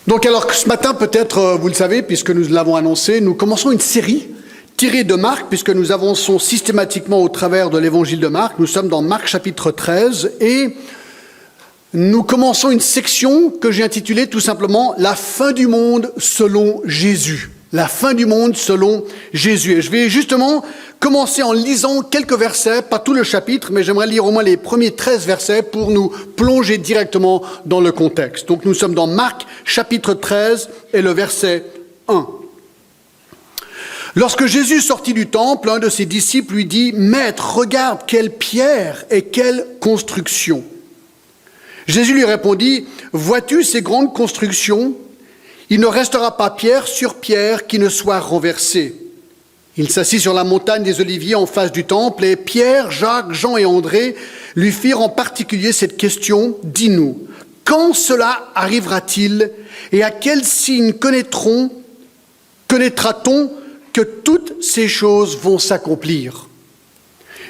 Donc alors ce matin, peut-être vous le savez, puisque nous l'avons annoncé, nous commençons une série tirée de Marc, puisque nous avançons systématiquement au travers de l'évangile de Marc. Nous sommes dans Marc chapitre 13 et nous commençons une section que j'ai intitulée tout simplement « La fin du monde selon Jésus ». La fin du monde selon Jésus. Et je vais justement commencer en lisant quelques versets, pas tout le chapitre, mais j'aimerais lire au moins les premiers 13 versets pour nous plonger directement dans le contexte. Donc nous sommes dans Marc chapitre 13 et le verset 1. Lorsque Jésus sortit du temple, un de ses disciples lui dit « Maître, regarde quelle pierre et quelle construction !» Jésus lui répondit « Vois-tu ces grandes constructions ? Il ne restera pas pierre sur pierre qui ne soit renversée. » Il s'assit sur la montagne des Oliviers en face du temple et Pierre, Jacques, Jean et André lui firent en particulier cette question « Dis-nous, quand cela arrivera-t-il et à quel signe connaîtra-t-on que toutes ces choses vont s'accomplir ?»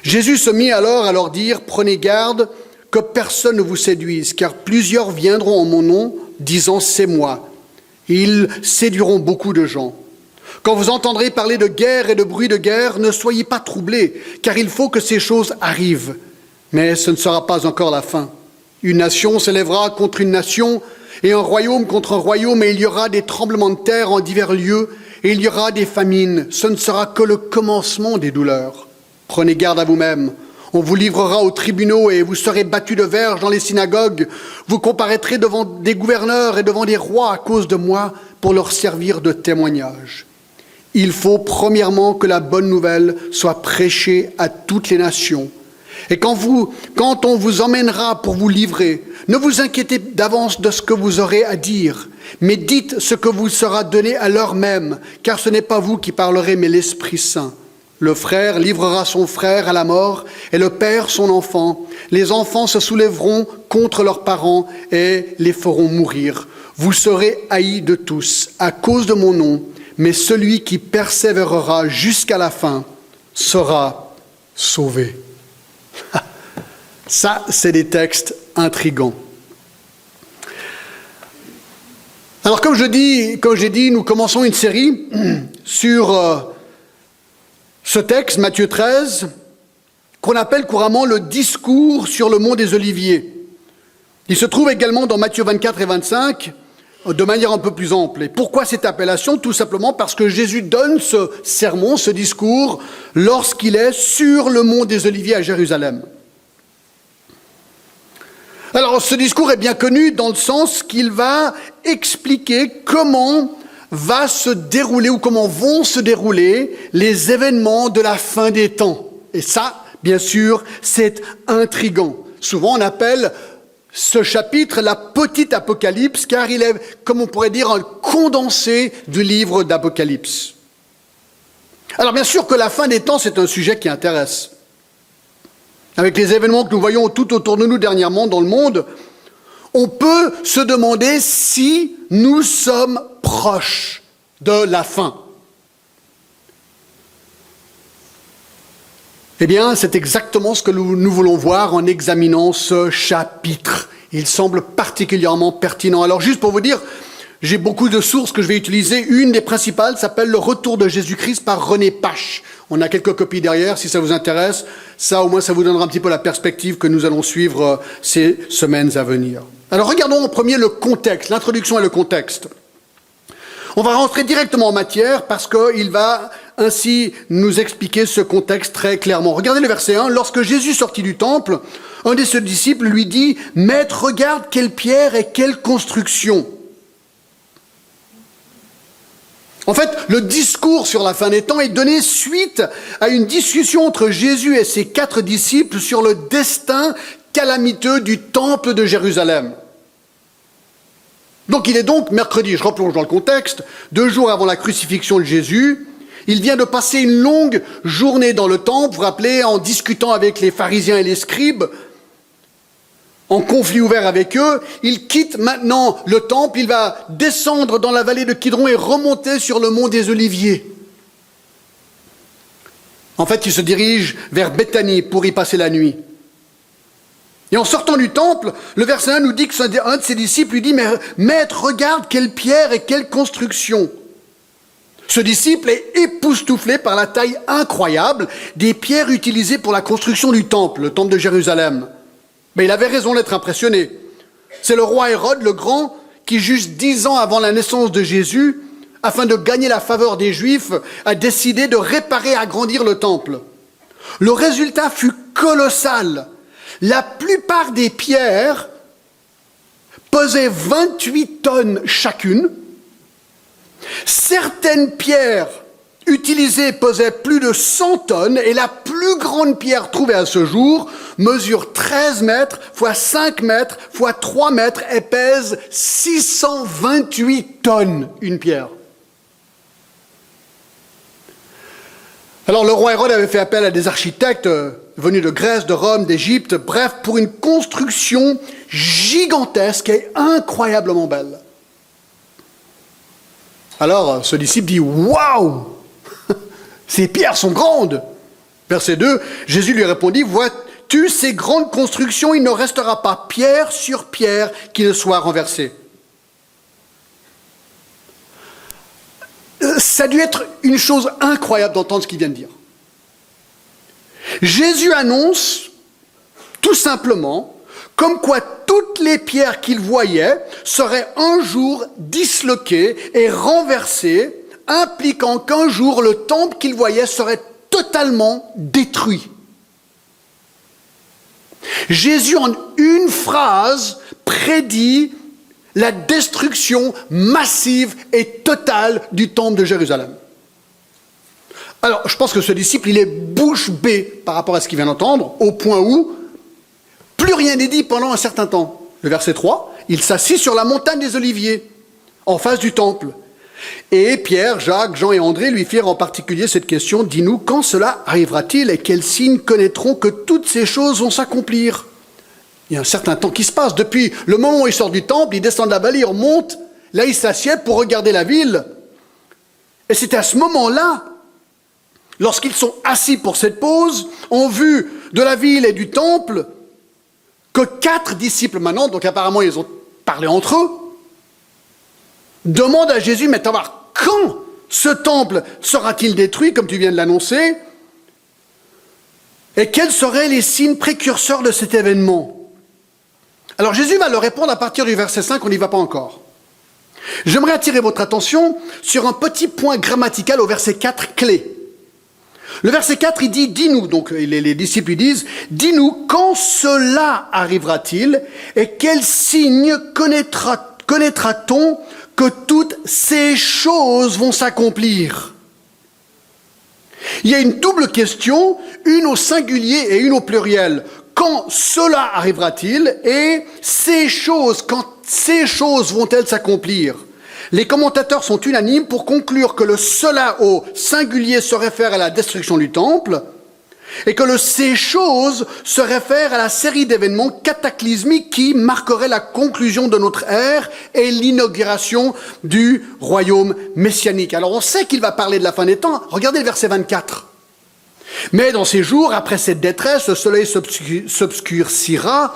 Jésus se mit alors à leur dire « Prenez garde que personne ne vous séduise, car plusieurs viendront en mon nom, disant « C'est moi ». Ils séduiront beaucoup de gens. Quand vous entendrez parler de guerre et de bruit de guerre, ne soyez pas troublés, car il faut que ces choses arrivent. Mais ce ne sera pas encore la fin. Une nation s'élèvera contre une nation, et un royaume contre un royaume, et il y aura des tremblements de terre en divers lieux, et il y aura des famines. Ce ne sera que le commencement des douleurs. Prenez garde à vous-même. On vous livrera aux tribunaux et vous serez battus de verge dans les synagogues. Vous comparaîtrez devant des gouverneurs et devant des rois à cause de moi pour leur servir de témoignage. Il faut premièrement que la bonne nouvelle soit prêchée à toutes les nations. Et quand on vous emmènera pour vous livrer, ne vous inquiétez d'avance de ce que vous aurez à dire, mais dites ce que vous sera donné à l'heure même, car ce n'est pas vous qui parlerez, mais l'Esprit Saint. Le frère livrera son frère à la mort et le père son enfant. Les enfants se soulèveront contre leurs parents et les feront mourir. Vous serez haïs de tous à cause de mon nom, mais celui qui persévérera jusqu'à la fin sera sauvé. Ça, c'est des textes intrigants. Alors, comme j'ai dit, nous commençons une série sur ce texte, Matthieu 13, qu'on appelle couramment le discours sur le mont des Oliviers. Il se trouve également dans Matthieu 24 et 25, de manière un peu plus ample. Et pourquoi cette appellation ? Tout simplement parce que Jésus donne ce sermon, ce discours, lorsqu'il est sur le mont des Oliviers à Jérusalem. Alors, ce discours est bien connu dans le sens qu'il va expliquer comment va se dérouler ou comment vont se dérouler les événements de la fin des temps. Et ça, bien sûr, c'est intriguant. Souvent, on appelle ce chapitre la petite Apocalypse, car il est, comme on pourrait dire, un condensé du livre d'Apocalypse. Alors, bien sûr que la fin des temps, c'est un sujet qui intéresse. Avec les événements que nous voyons tout autour de nous dernièrement dans le monde, on peut se demander si nous sommes proches de la fin. Eh bien, c'est exactement ce que nous voulons voir en examinant ce chapitre. Il semble particulièrement pertinent. Alors, juste pour vous dire, j'ai beaucoup de sources que je vais utiliser. Une des principales s'appelle « Le retour de Jésus-Christ » par René Pache. On a quelques copies derrière, si ça vous intéresse. Ça, au moins, ça vous donnera un petit peu la perspective que nous allons suivre ces semaines à venir. Alors, regardons en premier le contexte, l'introduction et le contexte. On va rentrer directement en matière parce qu'il va ainsi nous expliquer ce contexte très clairement. Regardez le verset 1. Lorsque Jésus sortit du temple, un de ses disciples lui dit « Maître, regarde quelle pierre et quelle construction !» En fait, le discours sur la fin des temps est donné suite à une discussion entre Jésus et ses 4 disciples sur le destin calamiteux du temple de Jérusalem. Donc il est donc mercredi, je replonge dans le contexte, 2 jours avant la crucifixion de Jésus, il vient de passer une longue journée dans le temple, vous vous rappelez, en discutant avec les pharisiens et les scribes, en conflit ouvert avec eux. Il quitte maintenant le temple, il va descendre dans la vallée de Kidron et remonter sur le mont des Oliviers. En fait, il se dirige vers Béthanie pour y passer la nuit. Et en sortant du temple, le verset 1 nous dit que un de ses disciples lui dit « Mais maître, regarde quelle pierre et quelle construction !» Ce disciple est époustouflé par la taille incroyable des pierres utilisées pour la construction du temple, le temple de Jérusalem. Mais il avait raison d'être impressionné. C'est le roi Hérode le Grand qui, juste 10 ans avant la naissance de Jésus, afin de gagner la faveur des Juifs, a décidé de réparer et agrandir le temple. Le résultat fut colossal. La plupart des pierres pesaient 28 tonnes chacune. Certaines pierres utilisées pesaient plus de 100 tonnes et la plus grande pierre trouvée à ce jour mesure 13 mètres x 5 mètres x 3 mètres et pèse 628 tonnes une pierre. Alors le roi Hérode avait fait appel à des architectes venus de Grèce, de Rome, d'Égypte, bref, pour une construction gigantesque et incroyablement belle. Alors ce disciple dit « Waouh ! Ces pierres sont grandes !» Verset 2, Jésus lui répondit « Vois-tu ces grandes constructions, il ne restera pas pierre sur pierre qui ne soit renversée. » Ça a dû être une chose incroyable d'entendre ce qu'il vient de dire. Jésus annonce tout simplement comme quoi toutes les pierres qu'il voyait seraient un jour disloquées et renversées, impliquant qu'un jour le temple qu'il voyait serait totalement détruit. Jésus, en une phrase, prédit la destruction massive et totale du temple de Jérusalem. Alors, je pense que ce disciple, il est bouche bée par rapport à ce qu'il vient d'entendre, au point où plus rien n'est dit pendant un certain temps. Le verset 3, il s'assit sur la montagne des Oliviers, en face du temple. Et Pierre, Jacques, Jean et André lui firent en particulier cette question, « Dis-nous, quand cela arrivera-t-il et quels signes connaîtront que toutes ces choses vont s'accomplir ?» Il y a un certain temps qui se passe. Depuis le moment où il sort du temple, il descend de la vallée, il remonte, là il s'assied pour regarder la ville. Et c'est à ce moment-là, lorsqu'ils sont assis pour cette pause, en vue de la ville et du temple, que 4 disciples maintenant, donc apparemment ils ont parlé entre eux, demandent à Jésus, mais quand ce temple sera-t-il détruit, comme tu viens de l'annoncer, et quels seraient les signes précurseurs de cet événement? Alors Jésus va leur répondre à partir du verset 5, on n'y va pas encore. J'aimerais attirer votre attention sur un petit point grammatical au verset 4 clé. Le verset 4, il dit « Dis-nous », donc les disciples lui disent « Dis-nous, quand cela arrivera-t-il et quel signe connaîtra-t-on que toutes ces choses vont s'accomplir ?» Il y a une double question, une au singulier et une au pluriel. Quand cela arrivera-t-il et ces choses, quand ces choses vont-elles s'accomplir? Les commentateurs sont unanimes pour conclure que le cela au singulier se réfère à la destruction du temple et que le ces choses se réfère à la série d'événements cataclysmiques qui marqueraient la conclusion de notre ère et l'inauguration du royaume messianique. Alors on sait qu'il va parler de la fin des temps. Regardez le verset 24. Mais dans ces jours, après cette détresse, le soleil s'obscurcira,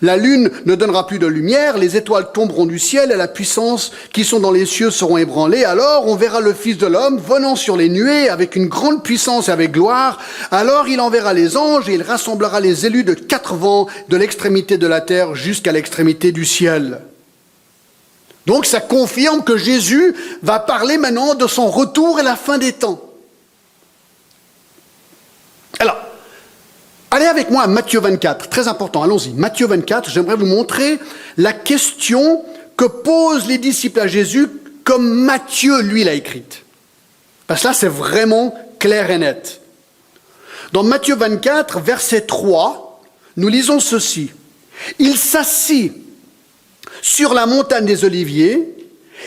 la lune ne donnera plus de lumière, les étoiles tomberont du ciel et la puissance qui sont dans les cieux seront ébranlées. Alors on verra le Fils de l'homme venant sur les nuées avec une grande puissance et avec gloire. Alors il enverra les anges et il rassemblera les élus de 4 vents, de l'extrémité de la terre jusqu'à l'extrémité du ciel. Donc ça confirme que Jésus va parler maintenant de son retour et la fin des temps. Alors, allez avec moi à Matthieu 24, très important, allons-y. Matthieu 24, j'aimerais vous montrer la question que posent les disciples à Jésus comme Matthieu, lui, l'a écrite. Parce que là, c'est vraiment clair et net. Dans Matthieu 24, verset 3, nous lisons ceci. « Il s'assit sur la montagne des Oliviers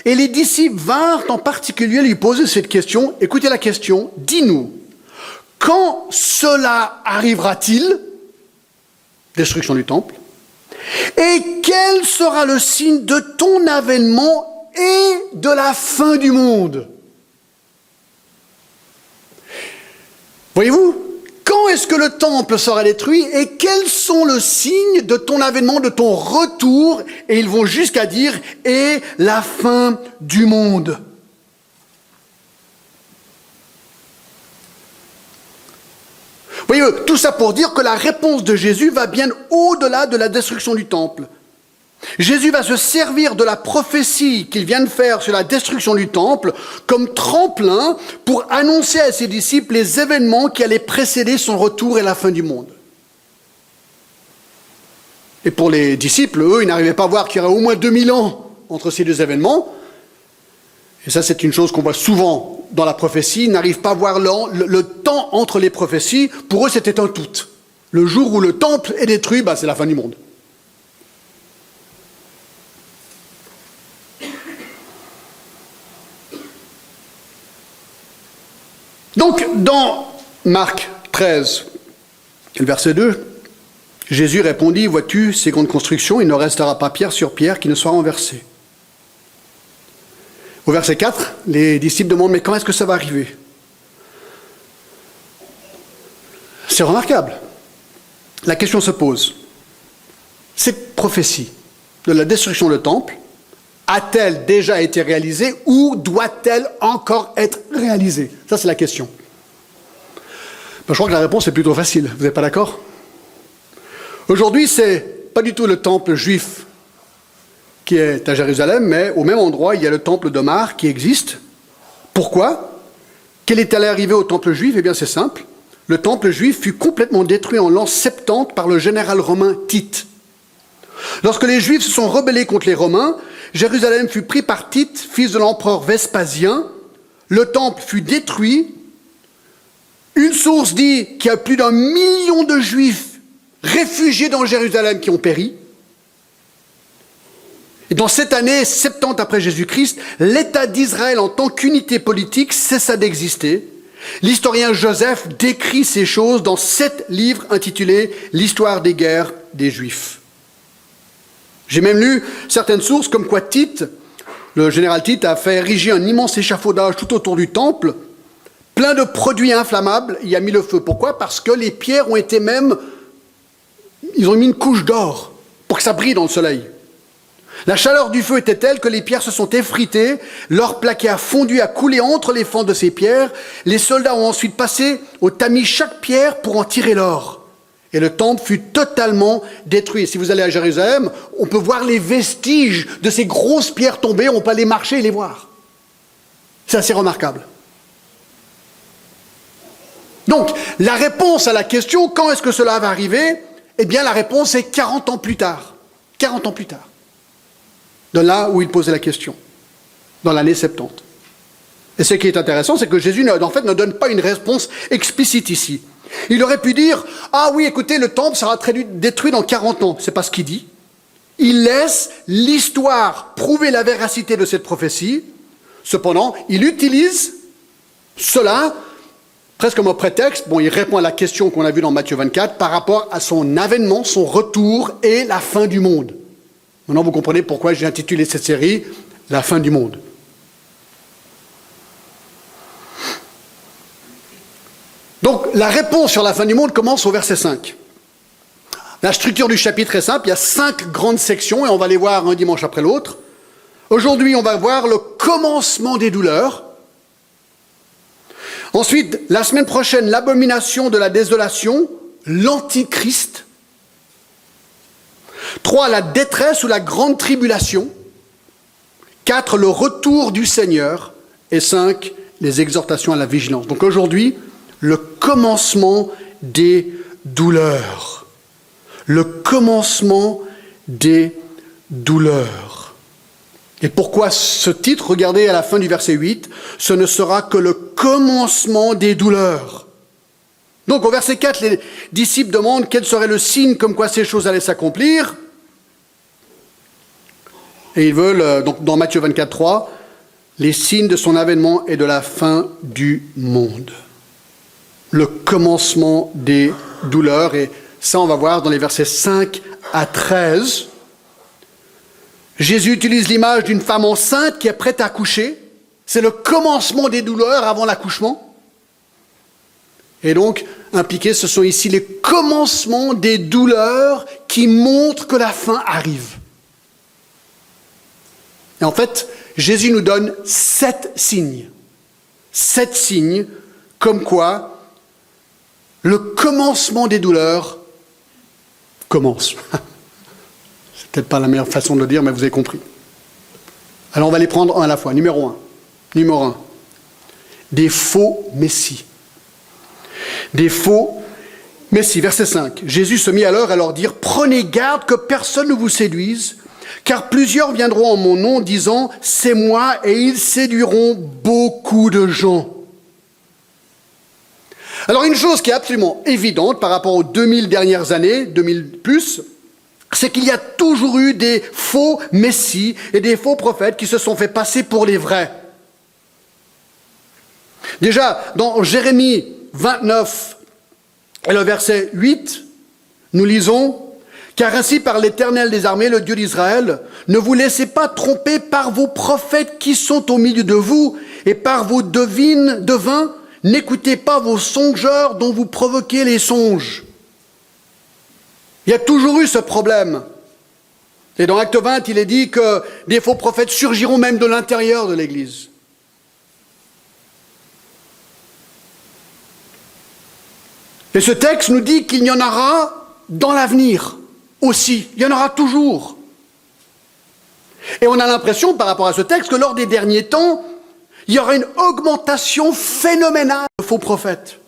et les disciples vinrent en particulier lui poser cette question. Écoutez la question, dis-nous. Quand cela arrivera-t-il, destruction du temple, et quel sera le signe de ton avènement et de la fin du monde? Voyez-vous, quand quand est-ce que le temple sera détruit et quels sont les signes de ton avènement, de ton retour? Et ils vont jusqu'à dire, et la fin du monde. Voyez, tout ça pour dire que la réponse de Jésus va bien au-delà de la destruction du temple. Jésus va se servir de la prophétie qu'il vient de faire sur la destruction du temple comme tremplin pour annoncer à ses disciples les événements qui allaient précéder son retour et la fin du monde. Et pour les disciples, eux, ils n'arrivaient pas à voir qu'il y aurait au moins 2000 ans entre ces deux événements. Et ça, c'est une chose qu'on voit souvent dans la prophétie. Ils n'arrivent pas à voir le temps entre les prophéties. Pour eux, c'était un tout. Le jour où le temple est détruit, c'est la fin du monde. Donc, dans Marc 13, le verset 2, Jésus répondit, « Vois-tu ces grandes constructions, il ne restera pas pierre sur pierre qui ne soit renversée. » Au verset 4, les disciples demandent, « Mais quand est-ce que ça va arriver ?» C'est remarquable. La question se pose. Cette prophétie de la destruction du temple a-t-elle déjà été réalisée ou doit-elle encore être réalisée? Ça, c'est la question. Je crois que la réponse est plutôt facile. Vous n'êtes pas d'accord? Aujourd'hui, ce n'est pas du tout le temple juif qui est à Jérusalem, mais au même endroit, il y a le temple de Mar qui existe. Pourquoi? Quel est allé arriver au temple juif? Eh bien, c'est simple. Le temple juif fut complètement détruit en l'an 70 par le général romain Tite. Lorsque les Juifs se sont rebellés contre les Romains, Jérusalem fut pris par Tite, fils de l'empereur Vespasien. Le temple fut détruit. Une source dit qu'il y a plus d'1 million de Juifs réfugiés dans Jérusalem qui ont péri. Et dans cette année 70 après Jésus-Christ, l'État d'Israël en tant qu'unité politique cessa d'exister. L'historien Joseph décrit ces choses dans 7 livres intitulés « L'histoire des guerres des Juifs ». J'ai même lu certaines sources comme quoi Tite, le général Tite, a fait ériger un immense échafaudage tout autour du temple, plein de produits inflammables, il y a mis le feu. Pourquoi? Parce que les pierres ont été même... Ils ont mis une couche d'or pour que ça brille dans le soleil. La chaleur du feu était telle que les pierres se sont effritées, l'or plaqué a fondu, a coulé entre les fentes de ces pierres. Les soldats ont ensuite passé au tamis chaque pierre pour en tirer l'or. Et le temple fut totalement détruit. Si vous allez à Jérusalem, on peut voir les vestiges de ces grosses pierres tombées, on peut aller marcher et les voir. C'est assez remarquable. Donc, la réponse à la question, quand est-ce que cela va arriver? Eh bien, la réponse est 40 ans plus tard. 40 ans plus tard. De là où il posait la question, dans l'année 70. Et ce qui est intéressant, c'est que Jésus, en fait, ne donne pas une réponse explicite ici. Il aurait pu dire, ah oui, écoutez, le temple sera détruit dans 40 ans. C'est pas ce qu'il dit. Il laisse l'histoire prouver la véracité de cette prophétie. Cependant, il utilise cela presque comme un prétexte. Bon, il répond à la question qu'on a vue dans Matthieu 24 par rapport à son avènement, son retour et la fin du monde. Maintenant, vous comprenez pourquoi j'ai intitulé cette série « La fin du monde ». Donc, la réponse sur la fin du monde commence au verset 5. La structure du chapitre est simple, il y a 5 grandes sections et on va les voir un dimanche après l'autre. Aujourd'hui, on va voir le commencement des douleurs. Ensuite, la semaine prochaine, l'abomination de la désolation, l'antichrist. 3, la détresse ou la grande tribulation. 4, le retour du Seigneur. Et 5, les exhortations à la vigilance. Donc aujourd'hui, le commencement des douleurs. Le commencement des douleurs. Et pourquoi ce titre? Regardez à la fin du verset 8. Ce ne sera que le commencement des douleurs. Donc au verset 4, les disciples demandent quel serait le signe comme quoi ces choses allaient s'accomplir. Et ils veulent, donc dans Matthieu 24, 3, les signes de son avènement et de la fin du monde. Le commencement des douleurs. Et ça, on va voir dans les versets 5 à 13. Jésus utilise l'image d'une femme enceinte qui est prête à accoucher. C'est le commencement des douleurs avant l'accouchement. Et donc, impliqués, ce sont ici les commencements des douleurs qui montrent que la fin arrive. Et en fait, Jésus nous donne 7 signes. 7 signes comme quoi le commencement des douleurs commence. C'est peut-être pas la meilleure façon de le dire, mais vous avez compris. Alors on va les prendre un à la fois. Numéro 1. Des faux messies. Des faux messie. Verset 5. Jésus se mit alors à leur dire, « Prenez garde que personne ne vous séduise, car plusieurs viendront en mon nom disant, « C'est moi », et ils séduiront beaucoup de gens. » Alors une chose qui est absolument évidente par rapport aux 2000 dernières années, 2000 plus, c'est qu'il y a toujours eu des faux messies et des faux prophètes qui se sont fait passer pour les vrais. Déjà, dans Jérémie 29, et le verset 8, nous lisons « Car ainsi par l'Éternel des armées, le Dieu d'Israël, ne vous laissez pas tromper par vos prophètes qui sont au milieu de vous, et par vos devins, n'écoutez pas vos songeurs dont vous provoquez les songes. » Il y a toujours eu ce problème. Et dans Acte 20, il est dit que des faux prophètes surgiront même de l'intérieur de l'Église. Et ce texte nous dit qu'il y en aura dans l'avenir aussi. Il y en aura toujours. Et on a l'impression, par rapport à ce texte, que lors des derniers temps, il y aura une augmentation phénoménale de faux prophètes.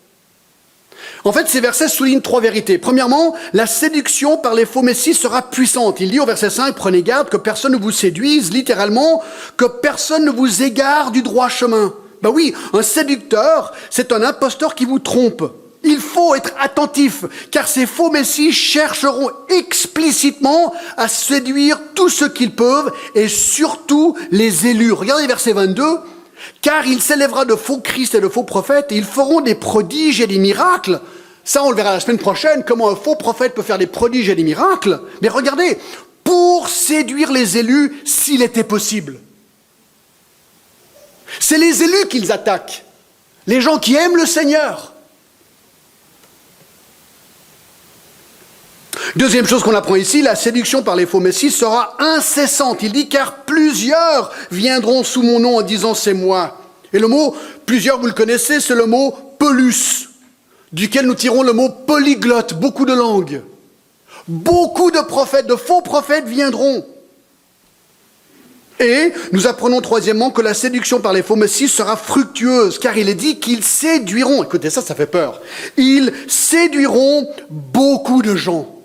En fait, ces versets soulignent 3 vérités. Premièrement, la séduction par les faux messies sera puissante. Il dit au verset 5, « Prenez garde que personne ne vous séduise », littéralement, que personne ne vous égare du droit chemin. Ben oui, un séducteur, c'est un imposteur qui vous trompe. Il faut être attentif, car ces faux messies chercheront explicitement à séduire tous ceux qu'ils peuvent, et surtout les élus. Regardez verset 22. « Car il s'élèvera de faux Christ et de faux prophètes, et ils feront des prodiges et des miracles. » Ça, on le verra la semaine prochaine, comment un faux prophète peut faire des prodiges et des miracles. Mais regardez, pour séduire les élus, s'il était possible. C'est les élus qu'ils attaquent, les gens qui aiment le Seigneur. Deuxième chose qu'on apprend ici, la séduction par les faux messies sera incessante. Il dit, car plusieurs viendront sous mon nom en disant c'est moi. Et le mot, plusieurs vous le connaissez, c'est le mot polus, duquel nous tirons le mot polyglotte, beaucoup de langues. Beaucoup de prophètes, de faux prophètes viendront. Et nous apprenons troisièmement que la séduction par les faux messies sera fructueuse, car il est dit qu'ils séduiront, écoutez ça fait peur, ils séduiront beaucoup de gens.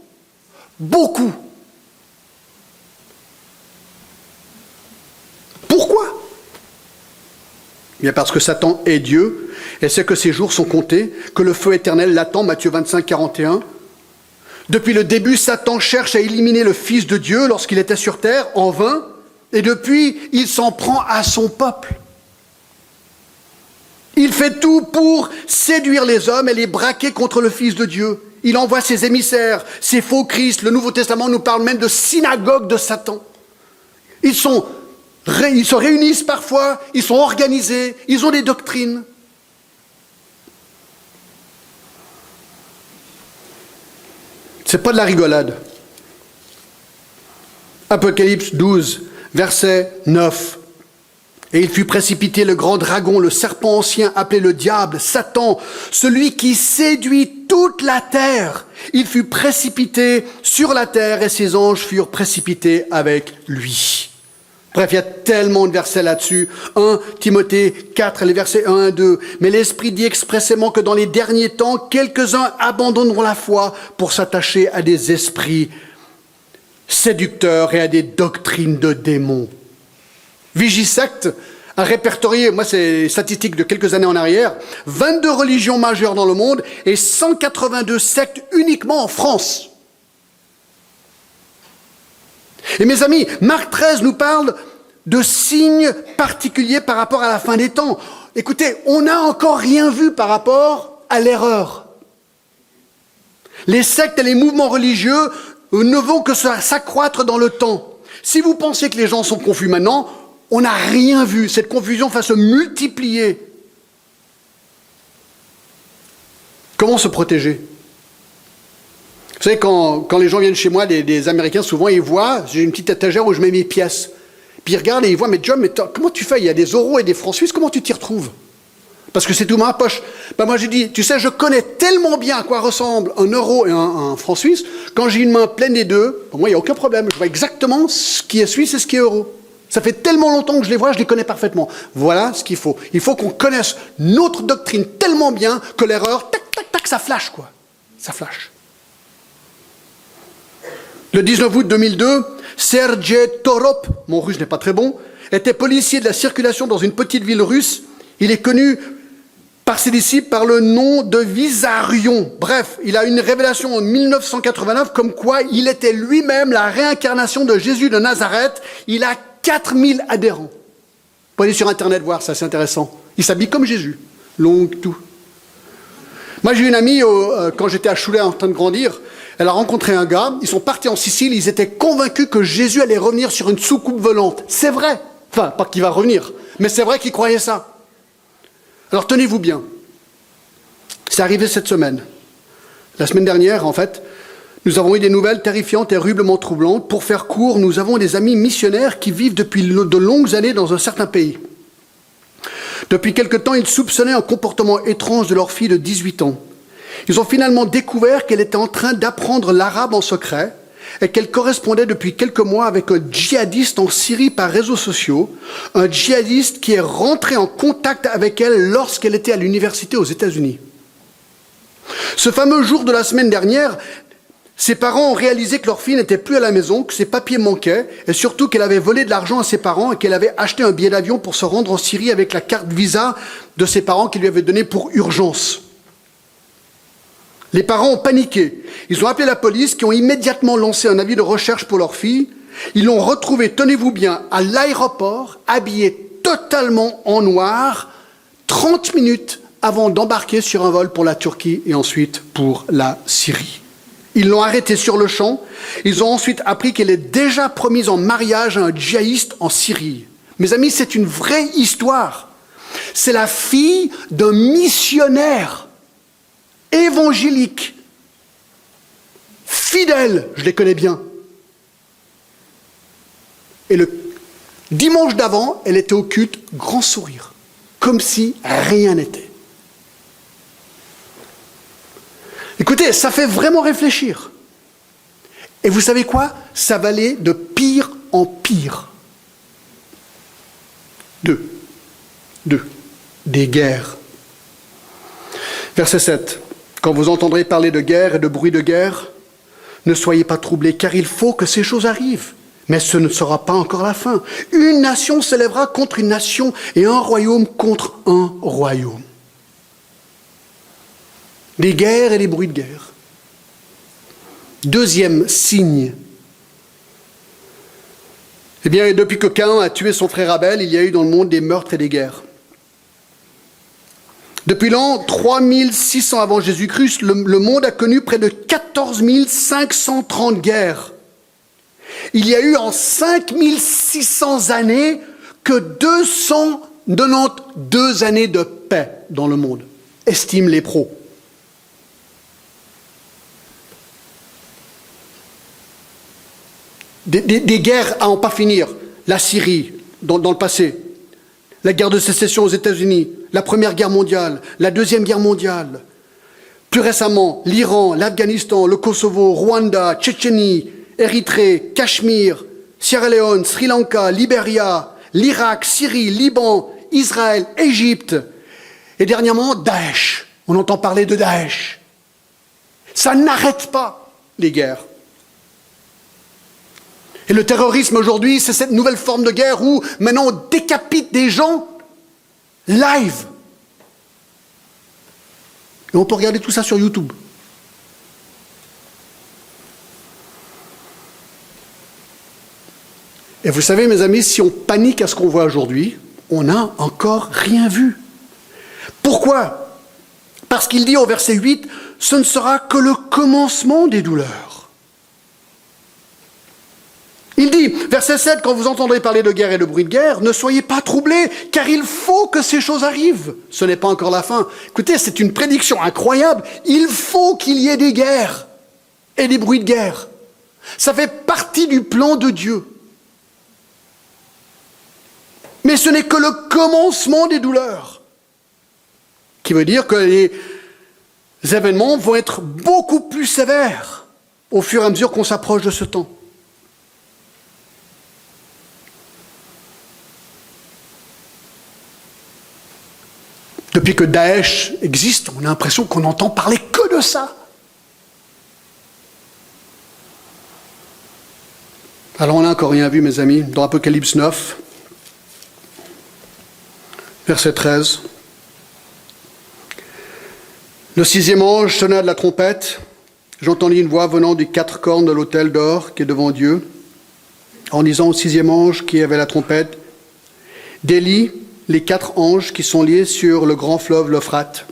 Beaucoup. Pourquoi ? Bien parce que Satan est Dieu et sait que ses jours sont comptés, que le feu éternel l'attend, Matthieu 25, 41. Depuis le début, Satan cherche à éliminer le Fils de Dieu lorsqu'il était sur terre, en vain, et depuis, il s'en prend à son peuple. Il fait tout pour séduire les hommes et les braquer contre le Fils de Dieu. Il envoie ses émissaires, ses faux Christ. Le Nouveau Testament nous parle même de synagogue de Satan. Ils se réunissent parfois, ils sont organisés, ils ont des doctrines. C'est pas de la rigolade. Apocalypse 12, verset 9. Et il fut précipité le grand dragon, le serpent ancien, appelé le diable, Satan, celui qui séduit toute la terre. Il fut précipité sur la terre et ses anges furent précipités avec lui. Bref, il y a tellement de versets là-dessus. 1 Timothée 4, les versets 1 à 2. Mais l'Esprit dit expressément que dans les derniers temps, quelques-uns abandonneront la foi pour s'attacher à des esprits séducteurs et à des doctrines de démons. Vigisect a répertorié, moi c'est statistique de quelques années en arrière, 22 religions majeures dans le monde et 182 sectes uniquement en France. Et mes amis, Marc 13 nous parle de signes particuliers par rapport à la fin des temps. Écoutez, on n'a encore rien vu par rapport à l'erreur. Les sectes et les mouvements religieux ne vont que s'accroître dans le temps. Si vous pensez que les gens sont confus maintenant, on n'a rien vu. Cette confusion va se multiplier. Comment se protéger? Vous savez, quand les gens viennent chez moi, des Américains, souvent, ils voient, j'ai une petite étagère où je mets mes pièces. Puis ils regardent et ils voient, mais John, comment tu fais? Il y a des euros et des francs suisses, comment tu t'y retrouves? Parce que c'est tout dans ma poche. Ben moi, j'ai dit, tu sais, je connais tellement bien à quoi ressemble un euro et un franc suisse, quand j'ai une main pleine des deux, pour moi, il n'y a aucun problème. Je vois exactement ce qui est suisse et ce qui est euro. Ça fait tellement longtemps que je les vois, je les connais parfaitement. Voilà ce qu'il faut. Il faut qu'on connaisse notre doctrine tellement bien que l'erreur, tac, tac, tac, ça flash, quoi. Ça flash. Le 19 août 2002, Sergei Torop, mon russe n'est pas très bon, était policier de la circulation dans une petite ville russe. Il est connu par ses disciples par le nom de Vissarion. Bref, il a une révélation en 1989 comme quoi il était lui-même la réincarnation de Jésus de Nazareth. Il a 4000 adhérents. Vous pouvez aller sur Internet voir ça, c'est intéressant. Il s'habille comme Jésus, long, tout. Moi, j'ai une amie, quand j'étais à Cholet en train de grandir, elle a rencontré un gars, ils sont partis en Sicile, ils étaient convaincus que Jésus allait revenir sur une soucoupe volante. C'est vrai. Enfin, pas qu'il va revenir, mais c'est vrai qu'ils croyaient ça. Alors tenez-vous bien. C'est arrivé cette semaine. La semaine dernière, en fait, nous avons eu des nouvelles terrifiantes et terriblement troublantes. Pour faire court, nous avons des amis missionnaires qui vivent depuis de longues années dans un certain pays. Depuis quelque temps, ils soupçonnaient un comportement étrange de leur fille de 18 ans. Ils ont finalement découvert qu'elle était en train d'apprendre l'arabe en secret et qu'elle correspondait depuis quelques mois avec un djihadiste en Syrie par réseaux sociaux, un djihadiste qui est rentré en contact avec elle lorsqu'elle était à l'université aux États-Unis. Ce fameux jour de la semaine dernière, ses parents ont réalisé que leur fille n'était plus à la maison, que ses papiers manquaient, et surtout qu'elle avait volé de l'argent à ses parents et qu'elle avait acheté un billet d'avion pour se rendre en Syrie avec la carte Visa de ses parents qui lui avaient donnée pour urgence. Les parents ont paniqué. Ils ont appelé la police qui ont immédiatement lancé un avis de recherche pour leur fille. Ils l'ont retrouvée, tenez-vous bien, à l'aéroport, habillée totalement en noir, 30 minutes avant d'embarquer sur un vol pour la Turquie et ensuite pour la Syrie. Ils l'ont arrêtée sur le champ. Ils ont ensuite appris qu'elle est déjà promise en mariage à un djihadiste en Syrie. Mes amis, c'est une vraie histoire. C'est la fille d'un missionnaire évangélique, fidèle, je les connais bien. Et le dimanche d'avant, elle était au culte, grand sourire, comme si rien n'était. Écoutez, ça fait vraiment réfléchir. Et vous savez quoi? Ça va aller de pire en pire. Des guerres. Verset 7. Quand vous entendrez parler de guerre et de bruit de guerre, ne soyez pas troublés, car il faut que ces choses arrivent. Mais ce ne sera pas encore la fin. Une nation s'élèvera contre une nation et un royaume contre un royaume. Des guerres et des bruits de guerre. Deuxième signe. Eh bien, depuis que Caïn a tué son frère Abel, il y a eu dans le monde des meurtres et des guerres. Depuis l'an 3600 avant Jésus-Christ, le monde a connu près de 14 530 guerres. Il y a eu en 5600 années que 292 années de paix dans le monde, estiment les pros. Des guerres à en pas finir. La Syrie, dans le passé. La guerre de sécession aux États-Unis, la Première Guerre mondiale, la Deuxième Guerre mondiale. Plus récemment, l'Iran, l'Afghanistan, le Kosovo, Rwanda, Tchétchénie, Érythrée, Cachemire, Sierra Leone, Sri Lanka, Libéria, l'Irak, Syrie, Liban, Israël, Égypte. Et dernièrement, Daesh. On entend parler de Daesh. Ça n'arrête pas les guerres. Et le terrorisme aujourd'hui, c'est cette nouvelle forme de guerre où maintenant on décapite des gens live. Et on peut regarder tout ça sur YouTube. Et vous savez, mes amis, si on panique à ce qu'on voit aujourd'hui, on n'a encore rien vu. Pourquoi? Parce qu'il dit au verset 8, ce ne sera que le commencement des douleurs. Il dit, verset 7, quand vous entendrez parler de guerre et de bruit de guerre, ne soyez pas troublés, car il faut que ces choses arrivent. Ce n'est pas encore la fin. Écoutez, c'est une prédiction incroyable. Il faut qu'il y ait des guerres et des bruits de guerre. Ça fait partie du plan de Dieu. Mais ce n'est que le commencement des douleurs. Qui veut dire que les événements vont être beaucoup plus sévères au fur et à mesure qu'on s'approche de ce temps. Depuis que Daesh existe, on a l'impression qu'on n'entend parler que de ça. Alors on n'a encore rien vu, mes amis, dans Apocalypse 9, verset 13. Le 6e ange sonna de la trompette. J'entendis une voix venant des 4 cornes de l'autel d'or qui est devant Dieu, en disant au 6e ange qui avait la trompette, « Délie les 4 anges qui sont liés sur le grand fleuve l'Euphrate. »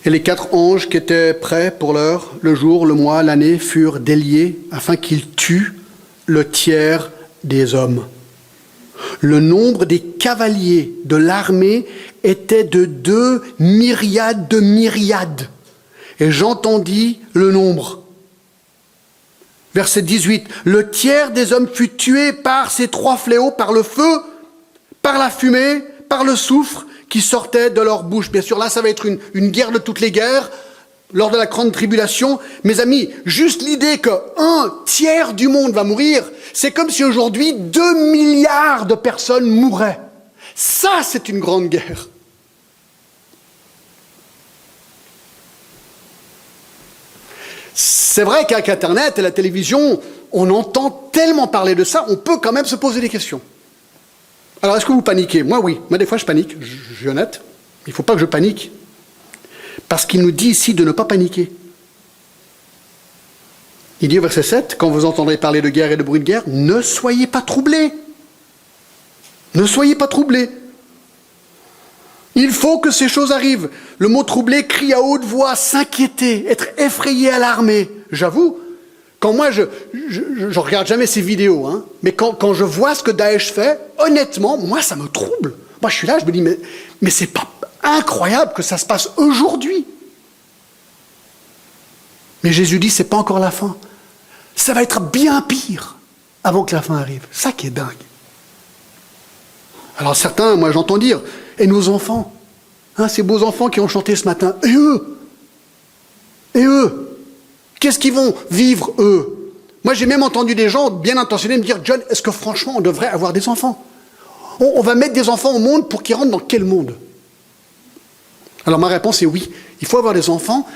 Et les 4 anges qui étaient prêts pour l'heure, le jour, le mois, l'année, furent déliés afin qu'ils tuent le tiers des hommes. Le nombre des cavaliers de l'armée était de 2 myriades de myriades. Et j'entendis le nombre. Verset 18. Le tiers des hommes fut tué par ces 3 fléaux, par le feu, par la fumée, par le soufre qui sortait de leur bouche. Bien sûr, là, ça va être une guerre de toutes les guerres, lors de la grande tribulation. Mes amis, juste l'idée qu'un tiers du monde va mourir, c'est comme si aujourd'hui 2 milliards de personnes mourraient. Ça, c'est une grande guerre. C'est vrai qu'avec Internet et la télévision, on entend tellement parler de ça, on peut quand même se poser des questions. Alors, est-ce que vous paniquez? Moi, oui. Moi, des fois, je panique. Je suis honnête. Il ne faut pas que je panique. Parce qu'il nous dit ici de ne pas paniquer. Il dit au verset 7, quand vous entendrez parler de guerre et de bruit de guerre, ne soyez pas troublés. Ne soyez pas troublés. Il faut que ces choses arrivent. Le mot troublé crie à haute voix, s'inquiéter, être effrayé, alarmé. J'avoue, quand moi, je regarde jamais ces vidéos, hein, mais quand je vois ce que Daesh fait, honnêtement, moi, ça me trouble. Moi, je suis là, je me dis, mais c'est pas incroyable que ça se passe aujourd'hui. Mais Jésus dit, c'est pas encore la fin. Ça va être bien pire avant que la fin arrive. Ça qui est dingue. Alors certains, moi j'entends dire, et nos enfants, hein, ces beaux enfants qui ont chanté ce matin, et eux, qu'est-ce qu'ils vont vivre, eux? Moi j'ai même entendu des gens bien intentionnés me dire, John, est-ce que franchement on devrait avoir des enfants? On va mettre des enfants au monde pour qu'ils rentrent dans quel monde? Alors ma réponse est oui, il faut avoir des enfants,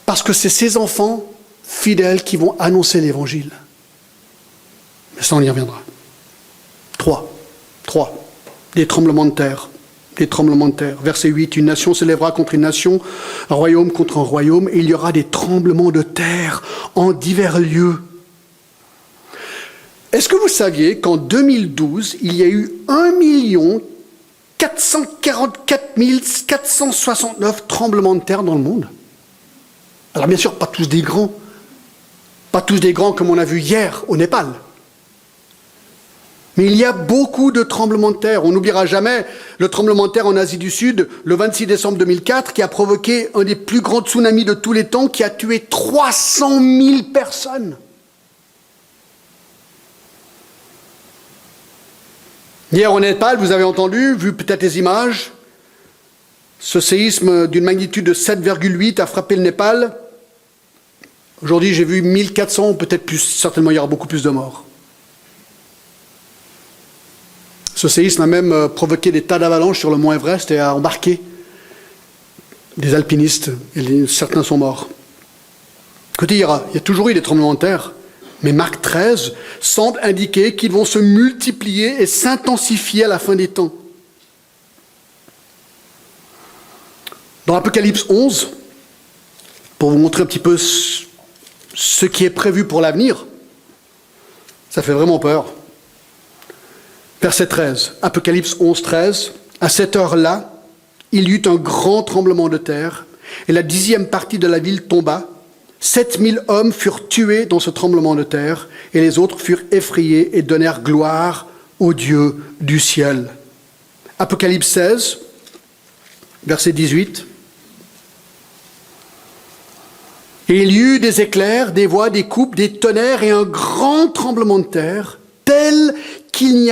parce que c'est ces enfants fidèles qui vont annoncer l'évangile. Mais ça, on y reviendra. 3. Des tremblements de terre. Des tremblements de terre. Verset 8. Une nation s'élèvera contre une nation, un royaume contre un royaume, et il y aura des tremblements de terre en divers lieux. Est-ce que vous saviez qu'en 2012, il y a eu 1 444 469 tremblements de terre dans le monde? Alors bien sûr, pas tous des grands. Pas tous des grands comme on a vu hier au Népal. Mais il y a beaucoup de tremblements de terre. On n'oubliera jamais le tremblement de terre en Asie du Sud, le 26 décembre 2004, qui a provoqué un des plus grands tsunamis de tous les temps, qui a tué 300 000 personnes. Hier au Népal, vous avez entendu, vu peut-être les images, ce séisme d'une magnitude de 7,8 a frappé le Népal. Aujourd'hui, j'ai vu 1400, peut-être plus, certainement il y aura beaucoup plus de morts. Ce séisme a même provoqué des tas d'avalanches sur le mont Everest et a embarqué des alpinistes, et certains sont morts. Écoutez, il y a toujours eu des tremblements de terre, mais Marc 13 semble indiquer qu'ils vont se multiplier et s'intensifier à la fin des temps. Dans Apocalypse 11, pour vous montrer un petit peu ce qui est prévu pour l'avenir, ça fait vraiment peur. Verset 13, Apocalypse 11, 13. À cette heure-là, il y eut un grand tremblement de terre, et la 10e partie de la ville tomba. 7000 hommes furent tués dans ce tremblement de terre, et les autres furent effrayés et donnèrent gloire au Dieu du ciel. Apocalypse 16, verset 18. Et il y eut des éclairs, des voix, des coupes, des tonnerres et un grand tremblement de terre, tel qu'il n'y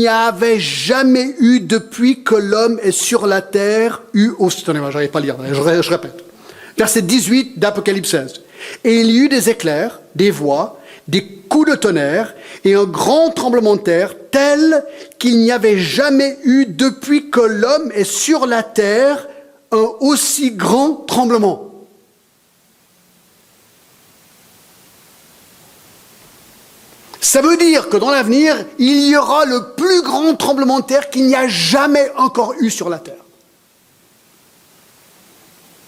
avait jamais eu depuis que l'homme est sur la terre eu au... Attendez, je n'arrive pas à lire, je répète. Verset 18 d'Apocalypse 16. Et il y eut des éclairs, des voix, des coups de tonnerre et un grand tremblement de terre tel qu'il n'y avait jamais eu depuis que l'homme est sur la terre un aussi grand tremblement. Ça veut dire que dans l'avenir, il y aura le plus grand tremblement de terre qu'il n'y a jamais encore eu sur la terre.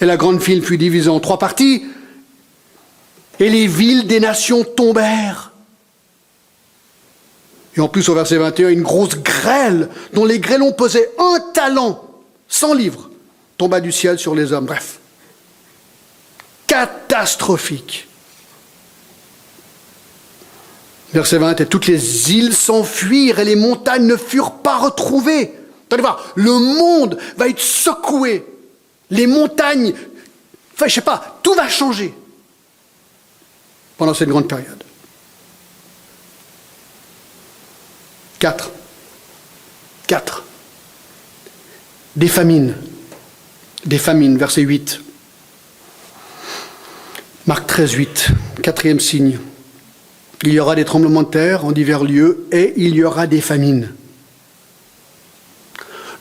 Et la grande ville fut divisée en 3 parties, et les villes des nations tombèrent. Et en plus, au verset 21, une grosse grêle, dont les grêlons pesaient 1 talent, 100 livres, tomba du ciel sur les hommes. Bref, catastrophique. Verset 20, et toutes les îles s'enfuirent et les montagnes ne furent pas retrouvées. Vous allez voir, le monde va être secoué. Les montagnes, enfin, je sais pas, tout va changer pendant cette grande période. 4. Des famines, verset 8. Marc 13, 8, 4e signe. Il y aura des tremblements de terre en divers lieux et il y aura des famines.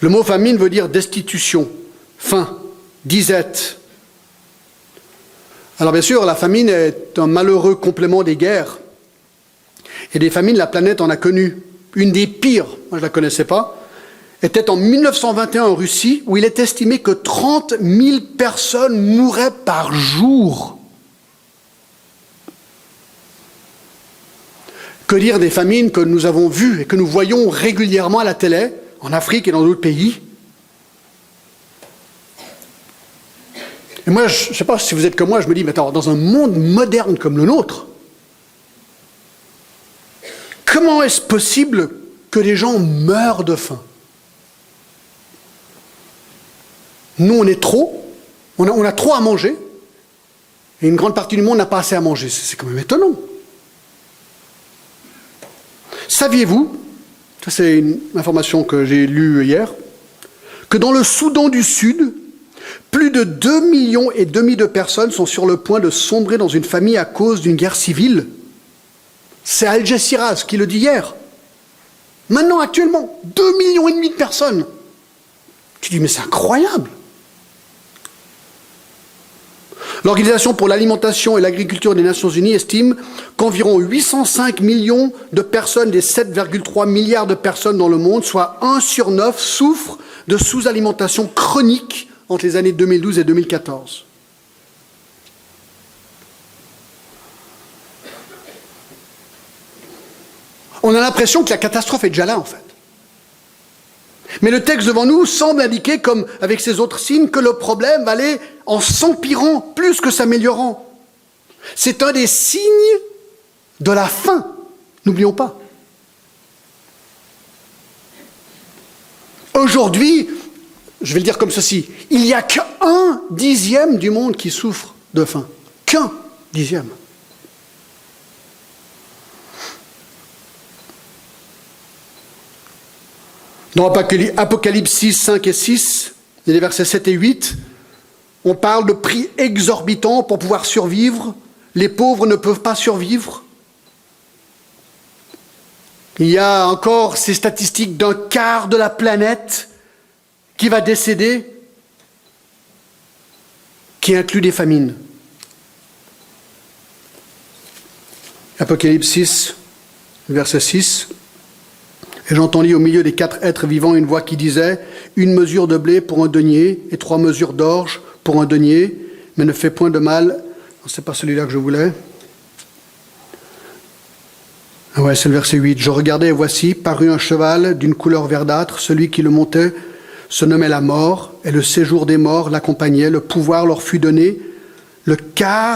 Le mot famine veut dire destitution, faim, disette. Alors bien sûr, la famine est un malheureux complément des guerres. Et des famines, la planète en a connu. Une des pires, moi je ne la connaissais pas, était en 1921 en Russie, où il est estimé que 30 000 personnes mouraient par jour. Que dire des famines que nous avons vues et que nous voyons régulièrement à la télé, en Afrique et dans d'autres pays. Et moi, je ne sais pas si vous êtes comme moi, je me dis, mais attends, dans un monde moderne comme le nôtre, comment est-ce possible que les gens meurent de faim? Nous, on est trop, on a trop à manger, et une grande partie du monde n'a pas assez à manger. C'est quand même étonnant. Saviez-vous, ça c'est une information que j'ai lue hier, que dans le Soudan du Sud, plus de 2,5 millions de personnes sont sur le point de sombrer dans une famine à cause d'une guerre civile? C'est Al Jazeera qui le dit hier. Maintenant, actuellement, 2,5 millions de personnes. Tu dis, mais c'est incroyable. L'Organisation pour l'alimentation et l'agriculture des Nations Unies estime qu'environ 805 millions de personnes des 7,3 milliards de personnes dans le monde, soit 1 sur 9, souffrent de sous-alimentation chronique entre les années 2012 et 2014. On a l'impression que la catastrophe est déjà là, en fait. Mais le texte devant nous semble indiquer, comme avec ces autres signes, que le problème va aller en s'empirant plus que s'améliorant. C'est un des signes de la fin. N'oublions pas. Aujourd'hui, je vais le dire comme ceci, il n'y a qu'1 dixième du monde qui souffre de faim. Qu'1 dixième. Dans Apocalypse 6, 5 et 6, et les versets 7 et 8, on parle de prix exorbitants pour pouvoir survivre. Les pauvres ne peuvent pas survivre. Il y a encore ces statistiques d'un quart de la planète qui va décéder, qui inclut des famines. Apocalypse 6, verset 6. Et j'entendis au milieu des 4 êtres vivants une voix qui disait « Une mesure de blé pour un denier et 3 mesures d'orge pour un denier, mais ne fais point de mal. » Ce n'est pas celui-là que je voulais. Ah ouais, c'est le verset 8. « Je regardais et voici, parut un cheval d'une couleur verdâtre. Celui qui le montait se nommait la mort, et le séjour des morts l'accompagnait. Le pouvoir leur fut donné,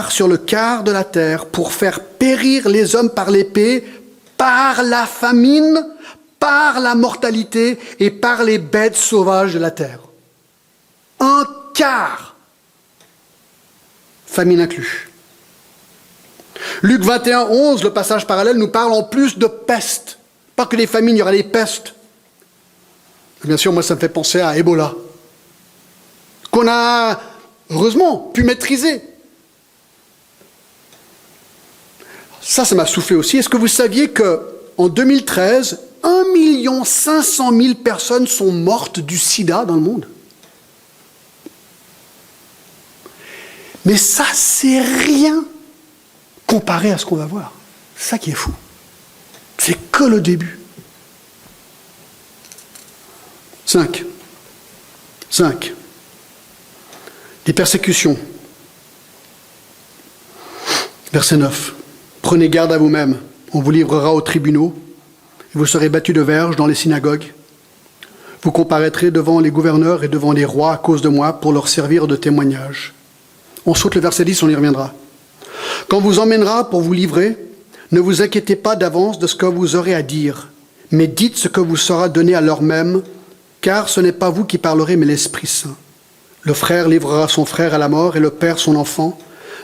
sur le quart de la terre, pour faire périr les hommes par l'épée, par la famine, par la mortalité et par les bêtes sauvages de la terre. Un quart, famine inclus. Luc 21, 11, le passage parallèle, nous parle en plus de peste. Pas que des famines, il y aura des pestes. Bien sûr, moi, ça me fait penser à Ebola, qu'on a, heureusement, pu maîtriser. Ça m'a soufflé aussi. Est-ce que vous saviez qu'en 2013, 1 500 000 personnes sont mortes du sida dans le monde? Mais ça, c'est rien comparé à ce qu'on va voir. C'est ça qui est fou. C'est que le début. 5. Les persécutions. Verset 9. Prenez garde à vous-même, on vous livrera aux tribunaux, et vous serez battus de verges dans les synagogues. Vous comparaîtrez devant les gouverneurs et devant les rois à cause de moi pour leur servir de témoignage. On saute le verset 10, on y reviendra. Quand vous emmènera pour vous livrer, ne vous inquiétez pas d'avance de ce que vous aurez à dire, mais dites ce que vous sera donné à l'heure même, car ce n'est pas vous qui parlerez, mais l'Esprit Saint. Le frère livrera son frère à la mort et le père son enfant.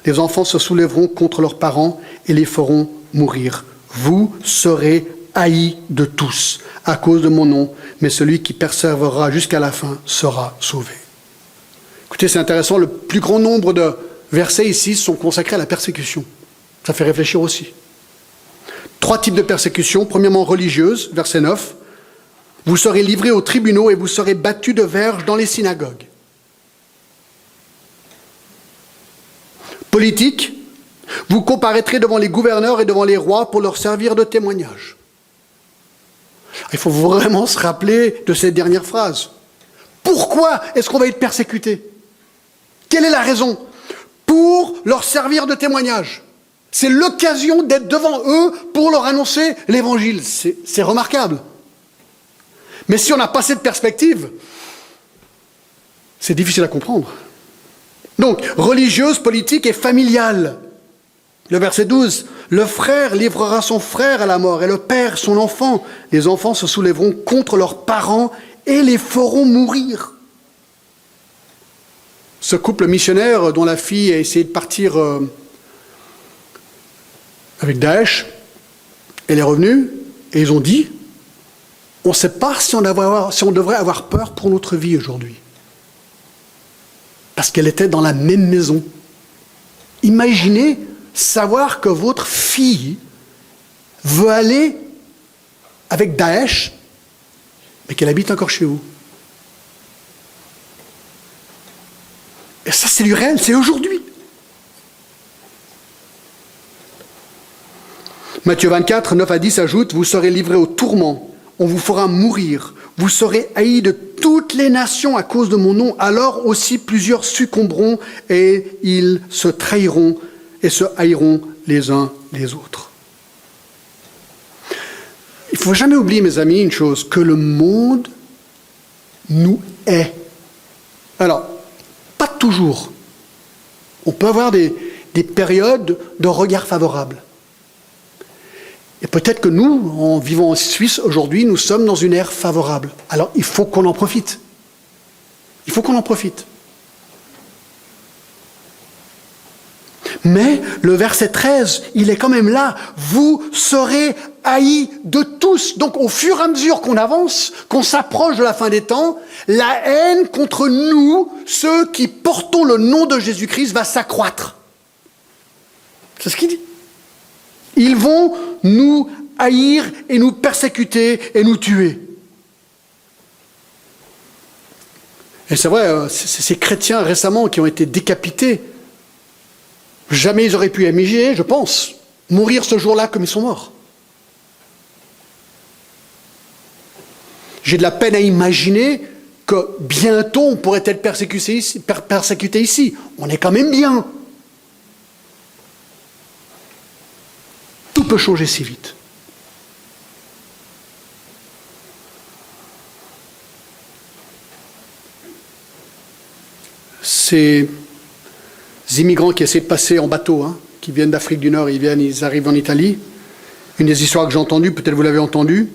Les enfants se soulèveront contre leurs parents et les feront mourir. Vous serez haïs de tous à cause de mon nom, mais celui qui persévérera jusqu'à la fin sera sauvé. Écoutez, c'est intéressant, le plus grand nombre de versets ici sont consacrés à la persécution. Ça fait réfléchir aussi. 3 types de persécutions. Premièrement, religieuse, verset 9. Vous serez livrés aux tribunaux et vous serez battus de verges dans les synagogues. Politique, vous comparaîtrez devant les gouverneurs et devant les rois pour leur servir de témoignage. Il faut vraiment se rappeler de cette dernière phrase. Pourquoi est-ce qu'on va être persécuté? Quelle est la raison? Pour leur servir de témoignage. C'est l'occasion d'être devant eux pour leur annoncer l'évangile. C'est remarquable. Mais si on n'a pas cette perspective, c'est difficile à comprendre. Donc, religieuse, politique et familiale. Le verset 12, le frère livrera son frère à la mort et le père son enfant. Les enfants se soulèveront contre leurs parents et les feront mourir. Ce couple missionnaire dont la fille a essayé de partir avec Daesh, elle est revenue et ils ont dit, on ne sait pas si on devrait avoir peur pour notre vie aujourd'hui. Parce qu'elle était dans la même maison. Imaginez savoir que votre fille veut aller avec Daesh, mais qu'elle habite encore chez vous. Et ça, c'est du réel, c'est aujourd'hui. Matthieu 24, 9 à 10 ajoute, vous serez livrés au tourment, on vous fera mourir, vous serez haïs de toutes les nations à cause de mon nom, alors aussi plusieurs succomberont et ils se trahiront et se haïront les uns les autres. Il ne faut jamais oublier, mes amis, une chose, que le monde nous hait. Alors, pas toujours. On peut avoir des périodes de regard favorable. Et peut-être que nous, en vivant en Suisse aujourd'hui, nous sommes dans une ère favorable. Alors, il faut qu'on en profite. Il faut qu'on en profite. Mais le verset 13, il est quand même là. Vous serez haïs de tous. Donc, au fur et à mesure qu'on avance, qu'on s'approche de la fin des temps, la haine contre nous, ceux qui portons le nom de Jésus-Christ, va s'accroître. C'est ce qu'il dit. Ils vont nous haïr et nous persécuter et nous tuer. Et c'est vrai, ces chrétiens récemment qui ont été décapités, jamais ils auraient pu imaginer, je pense, mourir ce jour-là comme ils sont morts. J'ai de la peine à imaginer que bientôt on pourrait être persécuté ici. On est quand même bien. Tout peut changer si vite. ces immigrants qui essaient de passer en bateau, qui viennent d'Afrique du Nord, ils arrivent en Italie. Une des histoires que j'ai entendues, peut-être vous l'avez entendu,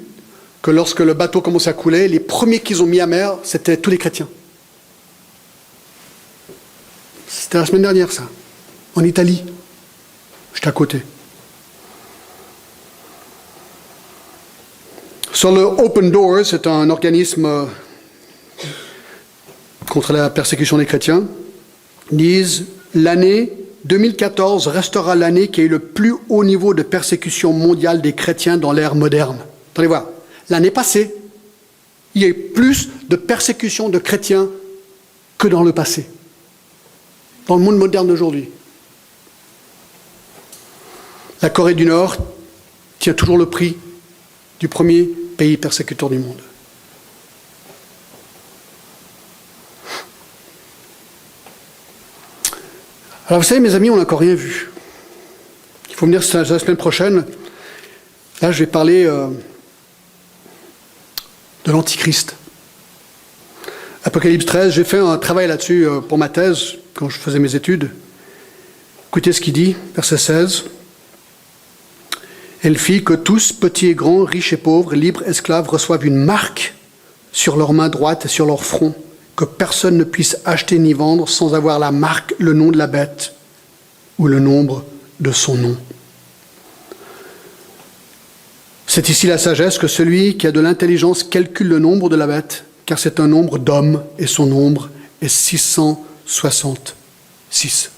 que lorsque le bateau commençait à couler, les premiers qu'ils ont mis à mer, c'était tous les chrétiens. C'était la semaine dernière, ça, en Italie. J'étais à côté. Sur le Open Doors, c'est un organisme contre la persécution des chrétiens, disent l'année 2014 restera l'année qui a eu le plus haut niveau de persécution mondiale des chrétiens dans l'ère moderne. Attendez voir, l'année passée, il y a eu plus de persécution de chrétiens que dans le passé, dans le monde moderne d'aujourd'hui. La Corée du Nord tient toujours le prix du premier pays persécuteur du monde. Alors vous savez, mes amis, on n'a encore rien vu. Il faut venir la semaine prochaine. Là, je vais parler de l'Antichrist. Apocalypse 13, j'ai fait un travail là-dessus pour ma thèse, quand je faisais mes études. Écoutez ce qu'il dit, verset 16. Elle fit que tous, petits et grands, riches et pauvres, libres, esclaves, reçoivent une marque sur leur main droite et sur leur front, que personne ne puisse acheter ni vendre sans avoir la marque, le nom de la bête ou le nombre de son nom. C'est ici la sagesse que celui qui a de l'intelligence calcule le nombre de la bête, car c'est un nombre d'hommes et son nombre est 666.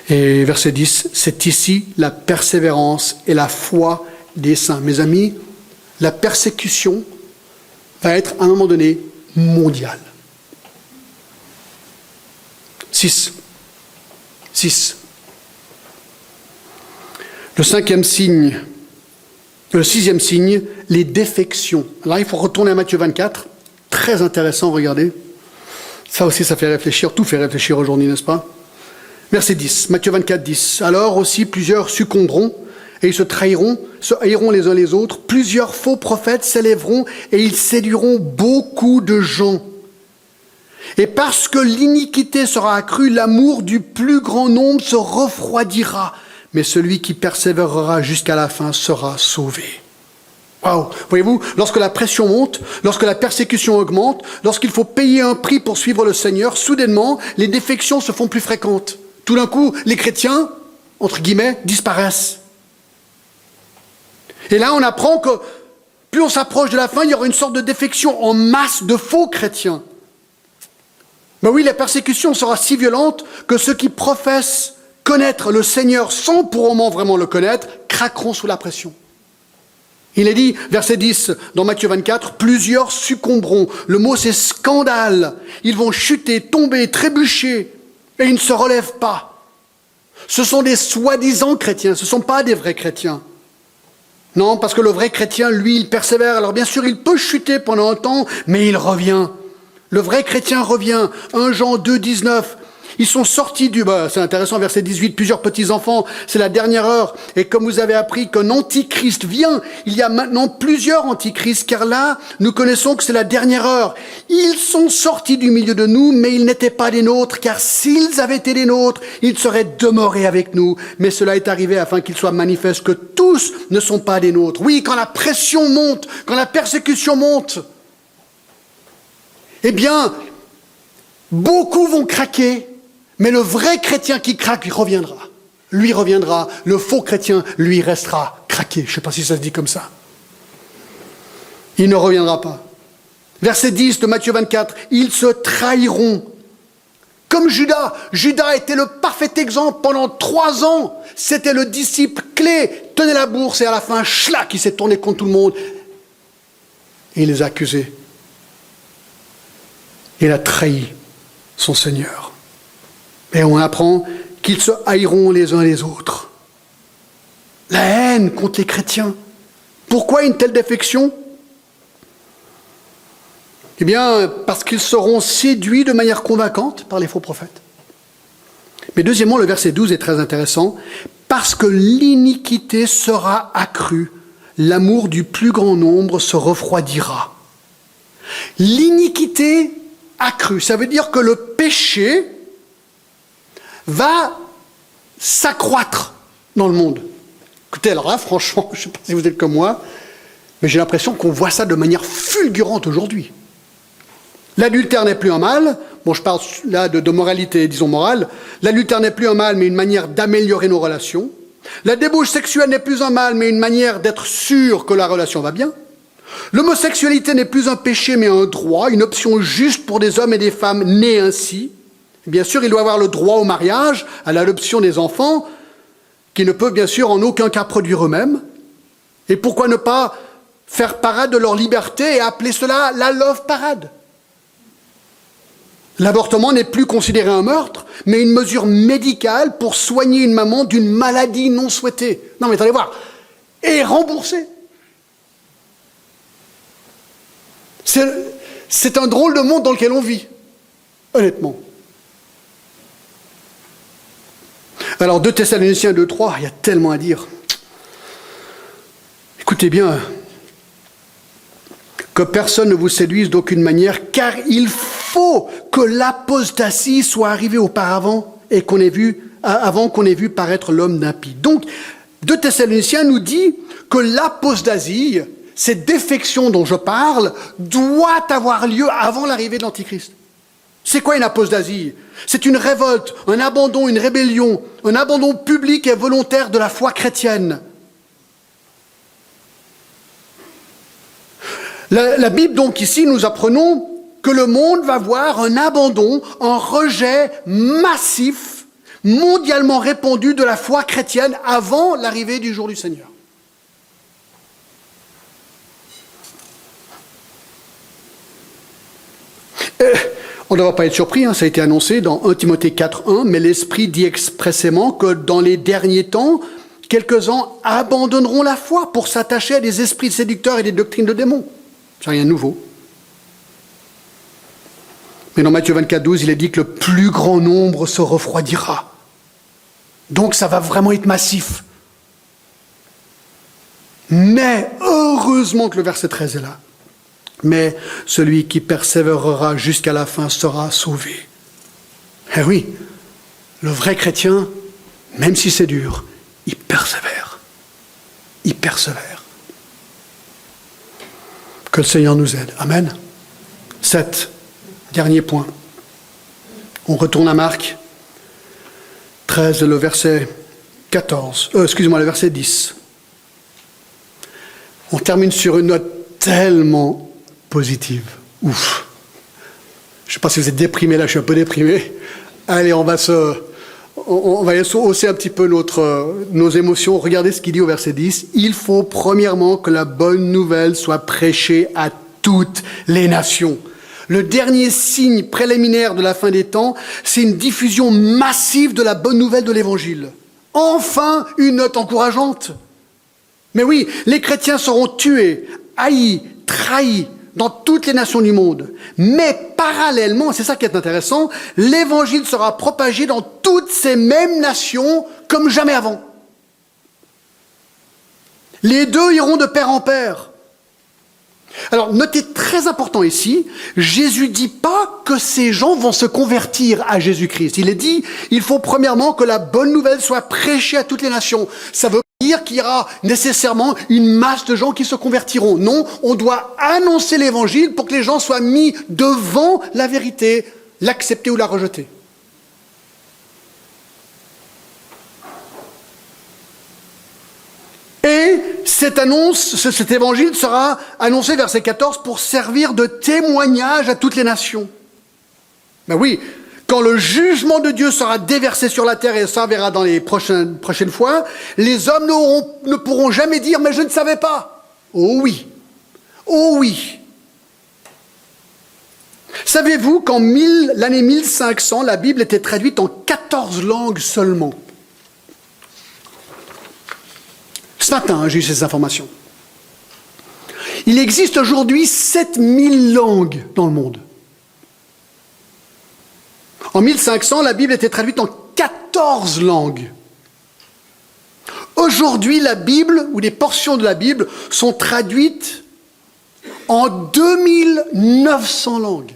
Et verset 10, c'est ici la persévérance et la foi des saints. Mes amis, la persécution va être à un moment donné mondiale. 6. Le sixième signe, les défections. Là, il faut retourner à Matthieu 24. Très intéressant, regardez. Ça aussi, ça fait réfléchir. Tout fait réfléchir aujourd'hui, n'est-ce pas? Verset 10, Matthieu 24, 10. Alors aussi, plusieurs succomberont et ils se haïront les uns les autres. Plusieurs faux prophètes s'élèveront et ils séduiront beaucoup de gens. Et parce que l'iniquité sera accrue, l'amour du plus grand nombre se refroidira. Mais celui qui persévérera jusqu'à la fin sera sauvé. Waouh! Voyez-vous, lorsque la pression monte, lorsque la persécution augmente, lorsqu'il faut payer un prix pour suivre le Seigneur, soudainement, les défections se font plus fréquentes. Tout d'un coup, les chrétiens, entre guillemets, disparaissent. Et là, on apprend que plus on s'approche de la fin, il y aura une sorte de défection en masse de faux chrétiens. Mais oui, la persécution sera si violente que ceux qui professent connaître le Seigneur sans pour le moment vraiment le connaître, craqueront sous la pression. Il est dit, verset 10, dans Matthieu 24, plusieurs succomberont. Le mot c'est scandale. Ils vont chuter, tomber, trébucher, et ils ne se relèvent pas. Ce sont des soi-disant chrétiens, ce ne sont pas des vrais chrétiens. Non, parce que le vrai chrétien, lui, il persévère. Alors bien sûr, il peut chuter pendant un temps, mais il revient. Le vrai chrétien revient. 1 Jean 2, 19. Ils sont sortis c'est intéressant, verset 18, plusieurs petits-enfants, c'est la dernière heure. Et comme vous avez appris qu'un antichrist vient, il y a maintenant plusieurs antichrists, car là, nous connaissons que c'est la dernière heure. Ils sont sortis du milieu de nous, mais ils n'étaient pas des nôtres, car s'ils avaient été des nôtres, ils seraient demeurés avec nous. Mais cela est arrivé afin qu'il soit manifeste que tous ne sont pas des nôtres. Oui, quand la pression monte, quand la persécution monte, eh bien, beaucoup vont craquer. Mais le vrai chrétien qui craque, il reviendra. Lui reviendra. Le faux chrétien, lui, restera craqué. Je ne sais pas si ça se dit comme ça. Il ne reviendra pas. Verset 10 de Matthieu 24. Ils se trahiront. Comme Judas. Judas était le parfait exemple pendant 3 ans. C'était le disciple clé. Tenait la bourse et à la fin, schlac, il s'est tourné contre tout le monde. Et il les a accusés. Il a trahi son Seigneur. Et on apprend qu'ils se haïront les uns les autres. La haine contre les chrétiens. Pourquoi une telle défection? Eh bien, parce qu'ils seront séduits de manière convaincante par les faux prophètes. Mais deuxièmement, le verset 12 est très intéressant. Parce que l'iniquité sera accrue, l'amour du plus grand nombre se refroidira. L'iniquité accru. Ça veut dire que le péché va s'accroître dans le monde. Écoutez, alors là, franchement, je ne sais pas si vous êtes comme moi, mais j'ai l'impression qu'on voit ça de manière fulgurante aujourd'hui. L'adultère n'est plus un mal. Bon, je parle là de moralité, disons morale. L'adultère n'est plus un mal, mais une manière d'améliorer nos relations. La débauche sexuelle n'est plus un mal, mais une manière d'être sûr que la relation va bien. L'homosexualité n'est plus un péché, mais un droit, une option juste pour des hommes et des femmes nés ainsi. Bien sûr, il doit avoir le droit au mariage, à l'adoption des enfants, qui ne peuvent bien sûr en aucun cas produire eux-mêmes. Et pourquoi ne pas faire parade de leur liberté et appeler cela la love parade? L'avortement n'est plus considéré un meurtre, mais une mesure médicale pour soigner une maman d'une maladie non souhaitée. Non mais attendez voir, et remboursé. C'est un drôle de monde dans lequel on vit, honnêtement. Alors 2 Thessaloniciens 2:3, il y a tellement à dire. Écoutez bien, que personne ne vous séduise d'aucune manière, car il faut que l'apostasie soit arrivée auparavant et avant qu'on ait vu paraître l'homme d'impie. Donc, 2 Thessaloniciens nous dit que l'apostasie, cette défection dont je parle, doit avoir lieu avant l'arrivée de l'Antichrist. C'est quoi une apostasie? C'est une révolte, un abandon, une rébellion, un abandon public et volontaire de la foi chrétienne. La Bible, donc, ici, nous apprenons que le monde va voir un abandon, un rejet massif, mondialement répandu de la foi chrétienne avant l'arrivée du jour du Seigneur. On ne va pas être surpris, ça a été annoncé dans 1 Timothée 4:1, mais l'Esprit dit expressément que dans les derniers temps, quelques-uns abandonneront la foi pour s'attacher à des esprits séducteurs et des doctrines de démons. C'est rien de nouveau. Mais dans Matthieu 24:12, il est dit que le plus grand nombre se refroidira. Donc ça va vraiment être massif. Mais heureusement que le verset 13 est là. Mais celui qui persévérera jusqu'à la fin sera sauvé. Eh oui, le vrai chrétien, même si c'est dur, il persévère. Il persévère. Que le Seigneur nous aide. Amen. 7. Dernier point. On retourne à Marc 13, le verset 14. Le verset 10. On termine sur une note tellement positive. Ouf. Je ne sais pas si vous êtes déprimé là, je suis un peu déprimé. Allez, on va hausser un petit peu nos émotions. Regardez ce qu'il dit au verset 10. Il faut premièrement que la bonne nouvelle soit prêchée à toutes les nations. Le dernier signe préliminaire de la fin des temps, c'est une diffusion massive de la bonne nouvelle de l'Évangile. Enfin, une note encourageante. Mais oui, les chrétiens seront tués, haïs, trahis dans toutes les nations du monde. Mais parallèlement, c'est ça qui est intéressant, l'Évangile sera propagé dans toutes ces mêmes nations comme jamais avant. Les deux iront de pair en pair. Alors, notez très important ici, Jésus ne dit pas que ces gens vont se convertir à Jésus-Christ. Il est dit, il faut premièrement que la bonne nouvelle soit prêchée à toutes les nations. Ça veut dire qu'il y aura nécessairement une masse de gens qui se convertiront. Non, on doit annoncer l'évangile pour que les gens soient mis devant la vérité, l'accepter ou la rejeter. Et cet évangile sera annoncé, verset 14, pour servir de témoignage à toutes les nations. Ben oui, quand le jugement de Dieu sera déversé sur la terre, et ça on verra dans les prochaines fois, les hommes ne pourront jamais dire « mais je ne savais pas ». Oh oui, oh oui. Savez-vous qu'en l'année 1500, la Bible était traduite en 14 langues seulement? Ce matin, j'ai eu ces informations. Il existe aujourd'hui 7000 langues dans le monde. En 1500, la Bible était traduite en 14 langues. Aujourd'hui, la Bible, ou des portions de la Bible, sont traduites en 2900 langues.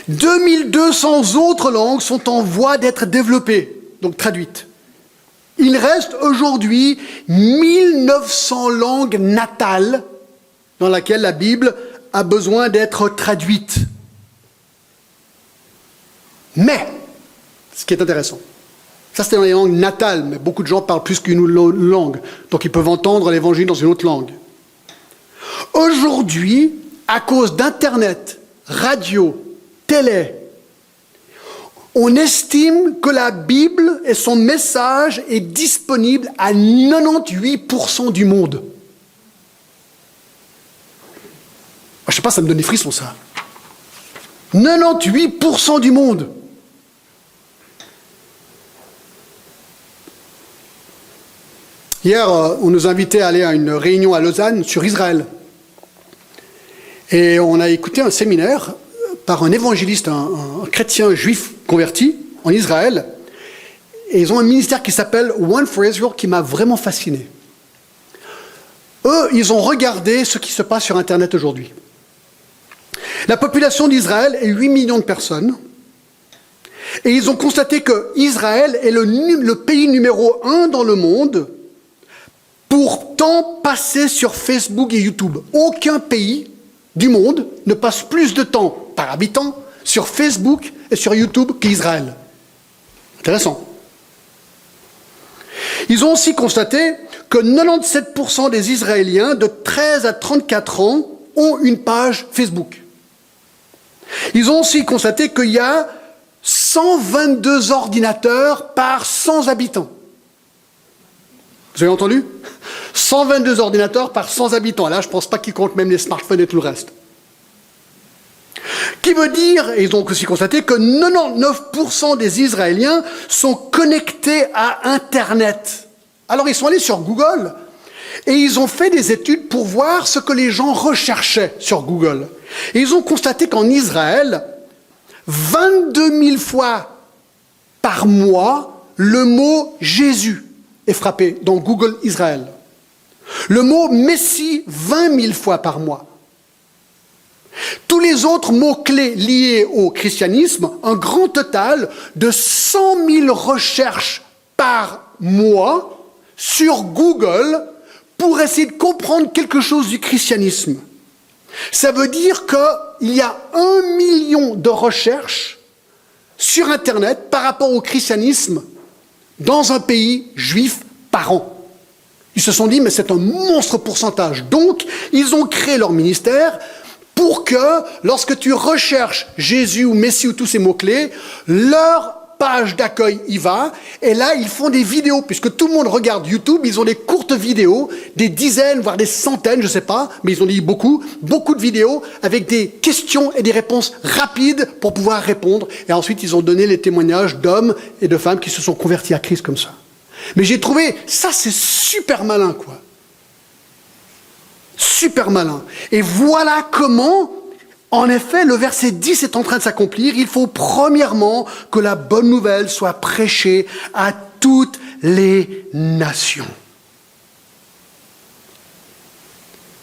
2200 autres langues sont en voie d'être développées, donc traduites. Il reste aujourd'hui 1900 langues natales dans lesquelles la Bible a besoin d'être traduite. Mais, ce qui est intéressant, ça c'était dans les langues natales, mais beaucoup de gens parlent plus qu'une langue, donc ils peuvent entendre l'évangile dans une autre langue. Aujourd'hui, à cause d'Internet, radio, télé, on estime que la Bible et son message est disponible à 98% du monde. Je ne sais pas, ça me donne des frissons, ça. 98% du monde. Hier, on nous invitait à aller à une réunion à Lausanne sur Israël. Et on a écouté un séminaire par un évangéliste, un chrétien juif converti en Israël. Et ils ont un ministère qui s'appelle One for Israel qui m'a vraiment fasciné. Eux, ils ont regardé ce qui se passe sur Internet aujourd'hui. La population d'Israël est 8 millions de personnes. Et ils ont constaté que Israël est le pays numéro 1 dans le monde pour temps passé sur Facebook et YouTube. Aucun pays du monde ne passe plus de temps par habitant sur Facebook et sur YouTube qu'Israël. Intéressant. Ils ont aussi constaté que 97% des Israéliens de 13 à 34 ans ont une page Facebook. Ils ont aussi constaté qu'il y a 122 ordinateurs par 100 habitants. Vous avez entendu ? 122 ordinateurs par 100 habitants. Là, je ne pense pas qu'ils comptent même les smartphones et tout le reste. Qui veut dire, et ils ont aussi constaté, que 99% des Israéliens sont connectés à Internet. Alors, ils sont allés sur Google et ils ont fait des études pour voir ce que les gens recherchaient sur Google. Et ils ont constaté qu'en Israël, 22 000 fois par mois, le mot Jésus est frappé dans Google Israël. Le mot Messie, 20 000 fois par mois. Tous les autres mots-clés liés au christianisme, un grand total de 100 000 recherches par mois sur Google pour essayer de comprendre quelque chose du christianisme. Ça veut dire qu'il y a 1 million de recherches sur Internet par rapport au christianisme dans un pays juif par an. Ils se sont dit, mais c'est un monstre pourcentage. Donc, ils ont créé leur ministère pour que, lorsque tu recherches Jésus ou Messie ou tous ces mots-clés, leur page d'accueil y va, et là, ils font des vidéos, puisque tout le monde regarde YouTube, ils ont des courtes vidéos, des dizaines, voire des centaines, je ne sais pas, mais ils ont dit beaucoup de vidéos, avec des questions et des réponses rapides pour pouvoir répondre, et ensuite, ils ont donné les témoignages d'hommes et de femmes qui se sont convertis à Christ comme ça. Mais j'ai trouvé, ça c'est super malin, quoi. Super malin. Et voilà comment, en effet, le verset 10 est en train de s'accomplir. Il faut premièrement que la bonne nouvelle soit prêchée à toutes les nations.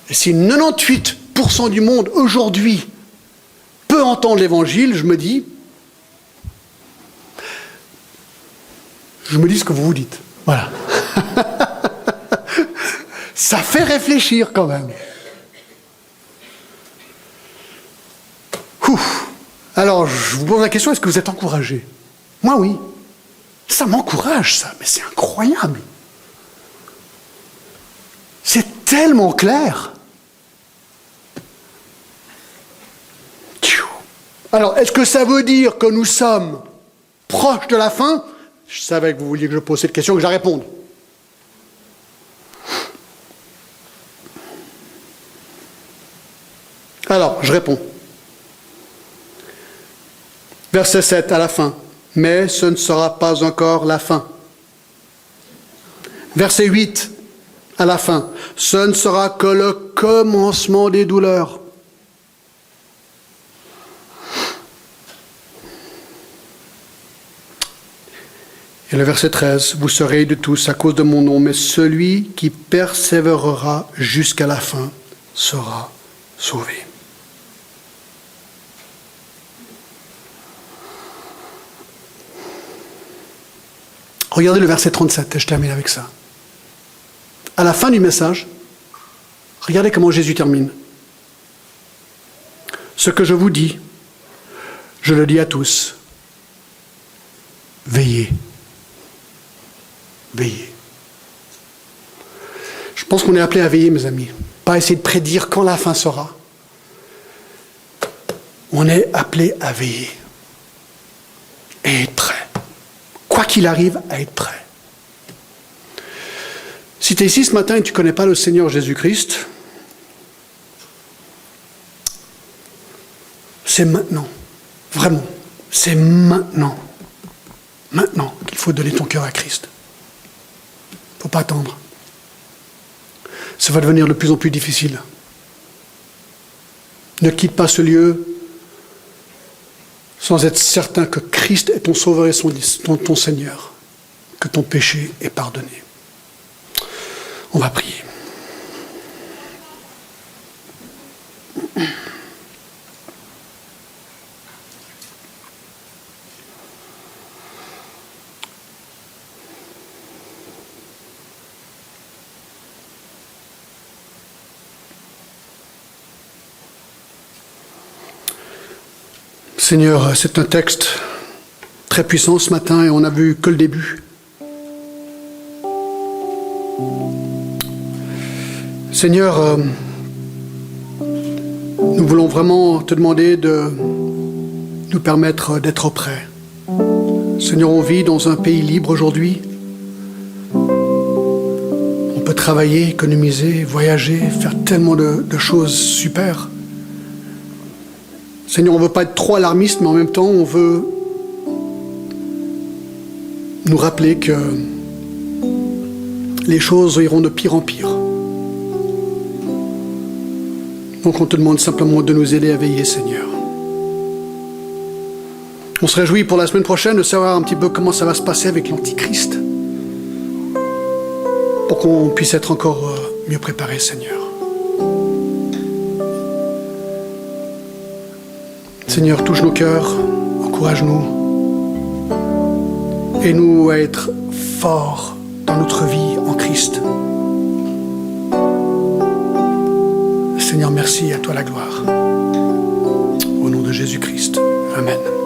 Et si 98% du monde aujourd'hui peut entendre l'évangile, je me dis ce que vous vous dites. Voilà. Ça fait réfléchir quand même. Ouf. Alors, je vous pose la question, est-ce que vous êtes encouragés ? Moi, oui. Ça m'encourage, ça, mais c'est incroyable. C'est tellement clair. Alors, est-ce que ça veut dire que nous sommes proches de la fin ? Je savais que vous vouliez que je pose cette question, que je la réponde. Alors, je réponds. Verset 7 à la fin. Mais ce ne sera pas encore la fin. Verset 8 à la fin. Ce ne sera que le commencement des douleurs. Et le verset 13, vous serez de tous à cause de mon nom, mais celui qui persévérera jusqu'à la fin sera sauvé. Regardez le verset 37, et je termine avec ça. À la fin du message, regardez comment Jésus termine. Ce que je vous dis, je le dis à tous. Veillez. Veillez. Je pense qu'on est appelé à veiller, mes amis. Pas essayer de prédire quand la fin sera. On est appelé à veiller. Et être prêt. Quoi qu'il arrive, à être prêt. Si tu es ici ce matin et tu ne connais pas le Seigneur Jésus-Christ, c'est maintenant. Vraiment. C'est maintenant. Maintenant qu'il faut donner ton cœur à Christ. Il ne faut pas attendre. Ça va devenir de plus en plus difficile. Ne quitte pas ce lieu sans être certain que Christ est ton Sauveur et ton Seigneur, que ton péché est pardonné. On va prier. Seigneur, c'est un texte très puissant ce matin et on n'a vu que le début. Seigneur, nous voulons vraiment te demander de nous permettre d'être prêts. Seigneur, on vit dans un pays libre aujourd'hui. On peut travailler, économiser, voyager, faire tellement de choses super. Seigneur, on ne veut pas être trop alarmiste, mais en même temps, on veut nous rappeler que les choses iront de pire en pire. Donc on te demande simplement de nous aider à veiller, Seigneur. On se réjouit pour la semaine prochaine de savoir un petit peu comment ça va se passer avec l'Antichrist, pour qu'on puisse être encore mieux préparés, Seigneur. Seigneur, touche nos cœurs, encourage-nous, aide-nous à être forts dans notre vie en Christ. Seigneur, merci, à toi la gloire. Au nom de Jésus-Christ. Amen.